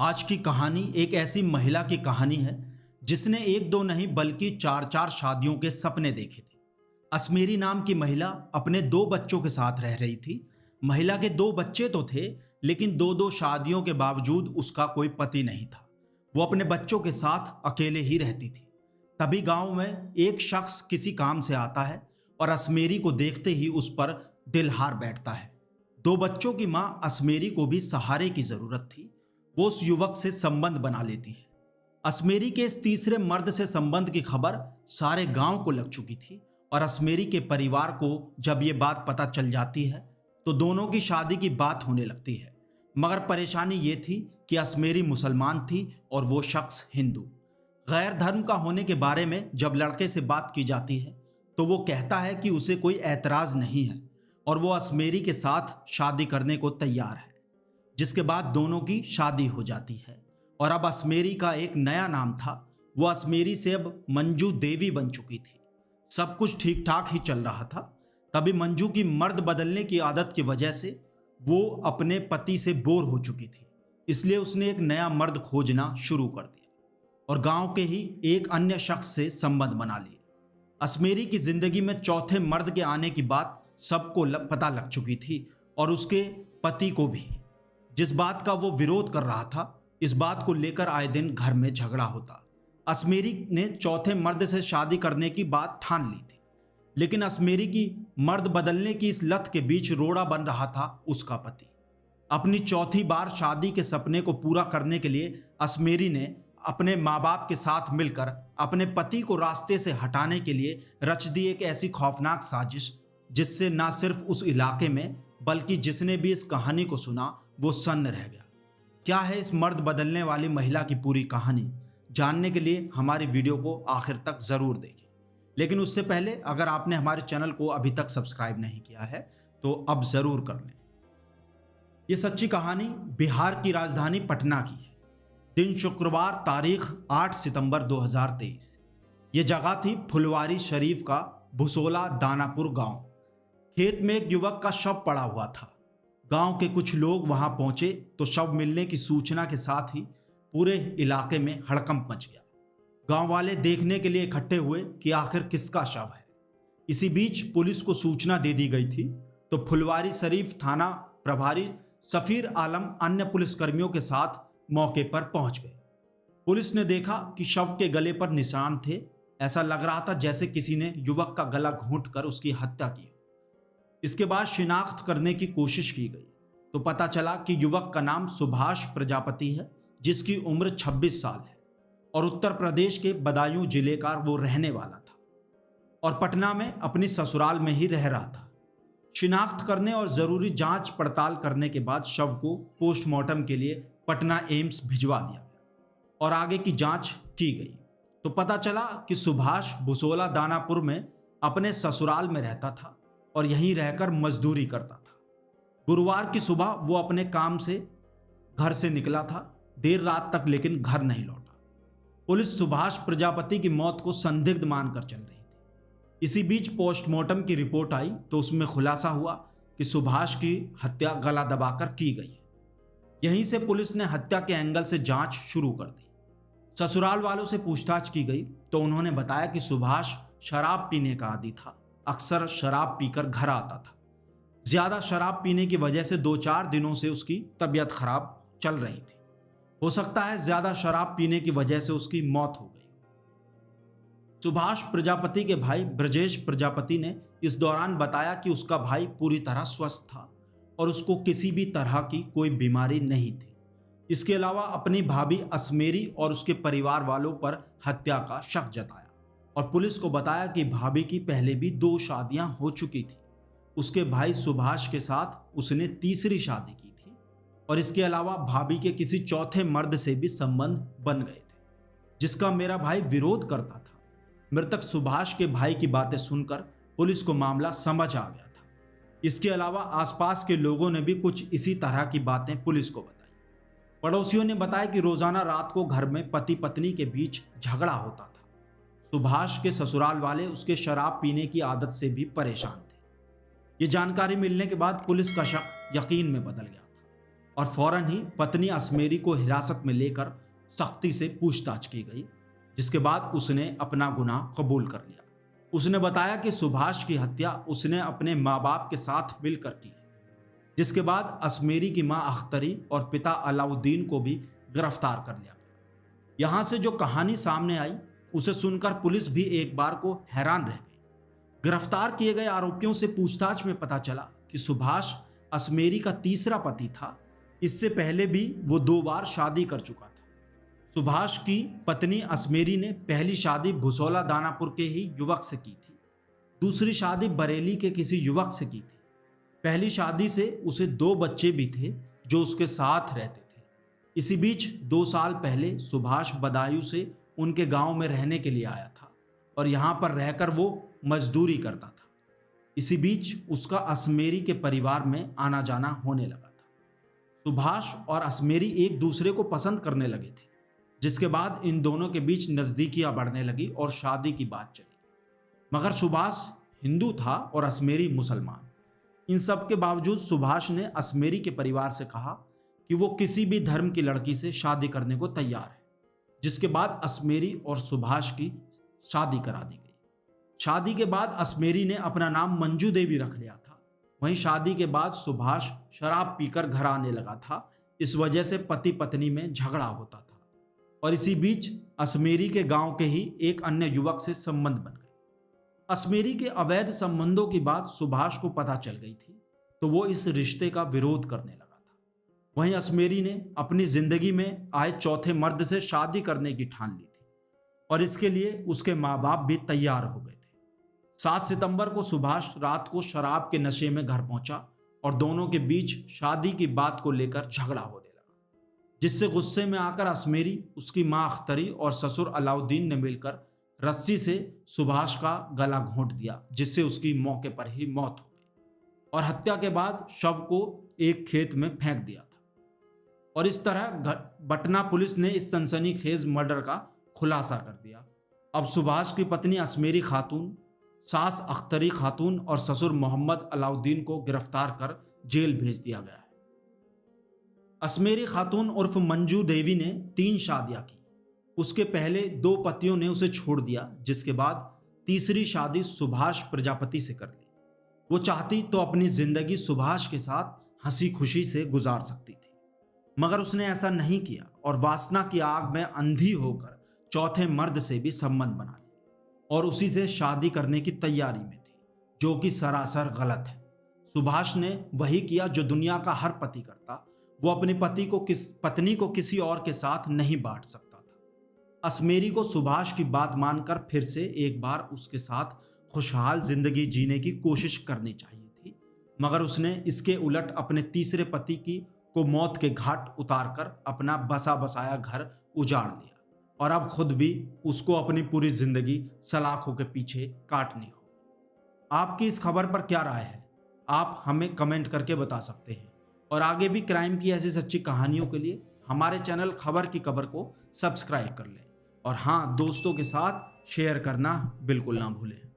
आज की कहानी एक ऐसी महिला की कहानी है जिसने एक दो नहीं बल्कि चार चार शादियों के सपने देखे थे। अस्मेरी नाम की महिला अपने दो बच्चों के साथ रह रही थी। महिला के दो बच्चे तो थे, लेकिन दो दो शादियों के बावजूद उसका कोई पति नहीं था। वो अपने बच्चों के साथ अकेले ही रहती थी। तभी गांव में एक शख्स किसी काम से आता है और अस्मेरी को देखते ही उस पर दिल हार बैठता है। दो बच्चों की मां अस्मेरी को भी सहारे की जरूरत थी। वो उस युवक से संबंध बना लेती है। अस्मेरी के इस तीसरे मर्द से संबंध की खबर सारे गांव को लग चुकी थी और अस्मेरी के परिवार को जब ये बात पता चल जाती है तो दोनों की शादी की बात होने लगती है। मगर परेशानी ये थी कि अस्मेरी मुसलमान थी और वो शख्स हिंदू। गैर धर्म का होने के बारे में जब लड़के से बात की जाती है तो वो कहता है कि उसे कोई ऐतराज नहीं है और वो अस्मेरी के साथ शादी करने को तैयार है, जिसके बाद दोनों की शादी हो जाती है। और अब अस्मेरी का एक नया नाम था। वो अस्मेरी से अब मंजू देवी बन चुकी थी। सब कुछ ठीक ठाक ही चल रहा था। तभी मंजू की मर्द बदलने की आदत की वजह से वो अपने पति से बोर हो चुकी थी, इसलिए उसने एक नया मर्द खोजना शुरू कर दिया और गांव के ही एक अन्य शख्स से संबंध बना लिए। अस्मेरी की जिंदगी में चौथे मर्द के आने की बात सबको पता लग चुकी थी और उसके पति को भी। जिस बात का वो विरोध कर रहा था, इस बात को लेकर आए दिन घर में झगड़ा होता। अस्मेरी ने चौथे मर्द से शादी करने की बात ठान ली थी, लेकिन अस्मेरी की मर्द बदलने की इस लत के बीच रोड़ा बन रहा था उसका पति। अपनी चौथी बार शादी के सपने को पूरा करने के लिए अस्मेरी ने अपने माँ बाप के साथ मिलकर अपने पति को रास्ते से हटाने के लिए रच दी एक ऐसी खौफनाक साजिश जिससे ना सिर्फ उस इलाके में बल्कि जिसने भी इस कहानी को सुना वो सन्न रह गया। क्या है इस मर्द बदलने वाली महिला की पूरी कहानी, जानने के लिए हमारी वीडियो को आखिर तक जरूर देखें। लेकिन उससे पहले अगर आपने हमारे चैनल को अभी तक सब्सक्राइब नहीं किया है तो अब जरूर कर लें। ये सच्ची कहानी बिहार की राजधानी पटना की है। दिन शुक्रवार तारीख 8 सितंबर 2023। ये जगह थी फुलवारी शरीफ का भुसोला दानापुर गांव। खेत में एक युवक का शव पड़ा हुआ था। गांव के कुछ लोग वहां पहुंचे तो शव मिलने की सूचना के साथ ही पूरे इलाके में हड़कंप मच गया। गांव वाले देखने के लिए इकट्ठे हुए कि आखिर किसका शव है। इसी बीच पुलिस को सूचना दे दी गई थी तो फुलवारी शरीफ थाना प्रभारी सफीर आलम अन्य पुलिसकर्मियों के साथ मौके पर पहुंच गए। पुलिस ने देखा कि शव के गले पर निशान थे। ऐसा लग रहा था जैसे किसी ने युवक का गला घोंटकर उसकी हत्या की। इसके बाद शिनाख्त करने की कोशिश की गई तो पता चला कि युवक का नाम सुभाष प्रजापति है, जिसकी उम्र 26 साल है और उत्तर प्रदेश के बदायूं जिले का वो रहने वाला था और पटना में अपनी ससुराल में ही रह रहा था। शिनाख्त करने और जरूरी जांच पड़ताल करने के बाद शव को पोस्टमार्टम के लिए पटना एम्स भिजवा दिया गया और आगे की जांच की गई तो पता चला कि सुभाष भुसोला दानापुर में अपने ससुराल में रहता था और यहीं रहकर मजदूरी करता था। गुरुवार की सुबह वो अपने काम से घर से निकला था, देर रात तक लेकिन घर नहीं लौटा। पुलिस सुभाष प्रजापति की मौत को संदिग्ध मानकर चल रही थी। इसी बीच पोस्टमार्टम की रिपोर्ट आई तो उसमें खुलासा हुआ कि सुभाष की हत्या गला दबाकर की गई है। यहीं से पुलिस ने हत्या के एंगल से जांच शुरू कर दी। ससुराल वालों से पूछताछ की गई तो उन्होंने बताया कि सुभाष शराब पीने का आदी था। अक्सर शराब पीकर घर आता था। ज्यादा शराब पीने की वजह से 2-4 दिनों से उसकी तबीयत खराब चल रही थी। हो सकता है ज्यादा शराब पीने की वजह से उसकी मौत हो गई। सुभाष प्रजापति के भाई ब्रजेश प्रजापति ने इस दौरान बताया कि उसका भाई पूरी तरह स्वस्थ था और उसको किसी भी तरह की कोई बीमारी नहीं थी। इसके अलावा अपनी भाभी अस्मेरी और उसके परिवार वालों पर हत्या का शक जताया और पुलिस को बताया कि भाभी की पहले भी 2 शादियां हो चुकी थी। उसके भाई सुभाष के साथ उसने तीसरी शादी की थी और इसके अलावा भाभी के किसी चौथे मर्द से भी संबंध बन गए थे, जिसका मेरा भाई विरोध करता था। मृतक सुभाष के भाई की बातें सुनकर पुलिस को मामला समझ आ गया था। इसके अलावा आसपास के लोगों ने भी कुछ इसी तरह की बातें पुलिस को बताई। पड़ोसियों ने बताया कि रोजाना रात को घर में पति पत्नी के बीच झगड़ा होता था। सुभाष के ससुराल वाले उसके शराब पीने की आदत से भी परेशान थे। ये जानकारी मिलने के बाद पुलिस का शक यकीन में बदल गया था और फौरन ही पत्नी अस्मेरी को हिरासत में लेकर सख्ती से पूछताछ की गई, जिसके बाद उसने अपना गुनाह कबूल कर लिया। उसने बताया कि सुभाष की हत्या उसने अपने माँ बाप के साथ मिलकर की है, जिसके बाद अस्मेरी की माँ अख्तरी और पिता अलाउद्दीन को भी गिरफ्तार कर लिया गया। यहाँ से जो कहानी सामने आई उसे सुनकर पुलिस भी एक बार को हैरान रह गई। गिरफ्तार किए गए आरोपियों से पूछताछ में पता चला कि सुभाष अस्मेरी का तीसरा पति था। इससे पहले भी वो 2 बार शादी कर चुका था। सुभाष की पत्नी अस्मेरी ने पहली शादी भुसौला दानापुर के ही युवक से की थी, दूसरी शादी बरेली के किसी युवक से की थी। पहली शादी से उसे 2 बच्चे भी थे जो उसके साथ रहते थे। इसी बीच 2 साल पहले सुभाष बदायूं से उनके गांव में रहने के लिए आया था और यहाँ पर रहकर वो मजदूरी करता था। इसी बीच उसका अस्मेरी के परिवार में आना जाना होने लगा था। सुभाष और अस्मेरी एक दूसरे को पसंद करने लगे थे, जिसके बाद इन दोनों के बीच नज़दीकियां बढ़ने लगी और शादी की बात चली। मगर सुभाष हिंदू था और अस्मेरी मुसलमान। इन सब के बावजूद सुभाष ने अस्मेरी के परिवार से कहा कि वो किसी भी धर्म की लड़की से शादी करने को तैयार है, जिसके बाद अस्मेरी और सुभाष की शादी करा दी गई। शादी के बाद अस्मेरी ने अपना नाम मंजू देवी रख लिया था। वहीं शादी के बाद सुभाष शराब पीकर घर आने लगा था। इस वजह से पति पत्नी में झगड़ा होता था और इसी बीच अस्मेरी के गांव के ही एक अन्य युवक से संबंध बन गए। अस्मेरी के अवैध संबंधों की बात सुभाष को पता चल गई थी, तो वो इस रिश्ते का विरोध करने लगा था। वहीं अस्मेरी ने अपनी जिंदगी में आए चौथे मर्द से शादी करने की ठान ली थी और इसके लिए उसके माँ बाप भी तैयार हो गए थे। 7 सितंबर को सुभाष रात को शराब के नशे में घर पहुंचा और दोनों के बीच शादी की बात को लेकर झगड़ा होने लगा, जिससे गुस्से में आकर अस्मेरी, उसकी मां अख्तरी और ससुर अलाउद्दीन ने मिलकर रस्सी से सुभाष का गला घोंट दिया, जिससे उसकी मौके पर ही मौत हो गई और हत्या के बाद शव को एक खेत में फेंक दिया था। और इस तरह बटना पुलिस ने इस सनसनीखेज मर्डर का खुलासा कर दिया। अब सुभाष की पत्नी अस्मेरी खातून, सास अख्तरी खातून और ससुर मोहम्मद अलाउद्दीन को गिरफ्तार कर जेल भेज दिया गया है। अस्मेरी खातून उर्फ मंजू देवी ने 3 शादियां की। उसके पहले 2 पतियों ने उसे छोड़ दिया, जिसके बाद तीसरी शादी सुभाष प्रजापति से कर ली। वो चाहती तो अपनी जिंदगी सुभाष के साथ हंसी खुशी से गुजार सकती थी, मगर उसने ऐसा नहीं किया और वासना की आग में अंधी होकर चौथे मर्द से भी संबंध बना लिया और उसी से शादी करने की तैयारी में थी, जो कि सरासर गलत है। सुभाष ने वही किया जो दुनिया का हर पति करता। वो अपनी पत्नी को किसी और के साथ नहीं बांट सकता था। अस्मेरी को सुभाष की बात मानकर फिर से एक बार उसके साथ खुशहाल जिंदगी जीने की कोशिश करनी चाहिए थी, मगर उसने इसके उलट अपने तीसरे पति को मौत के घाट उतारकर अपना बसा बसाया घर उजाड़ लिया और अब खुद भी उसको अपनी पूरी जिंदगी सलाखों के पीछे काटनी हो। आपकी इस खबर पर क्या राय है? आप हमें कमेंट करके बता सकते हैं और आगे भी क्राइम की ऐसी सच्ची कहानियों के लिए हमारे चैनल खबर की खबर को सब्सक्राइब कर लें और हाँ, दोस्तों के साथ शेयर करना बिल्कुल ना भूलें।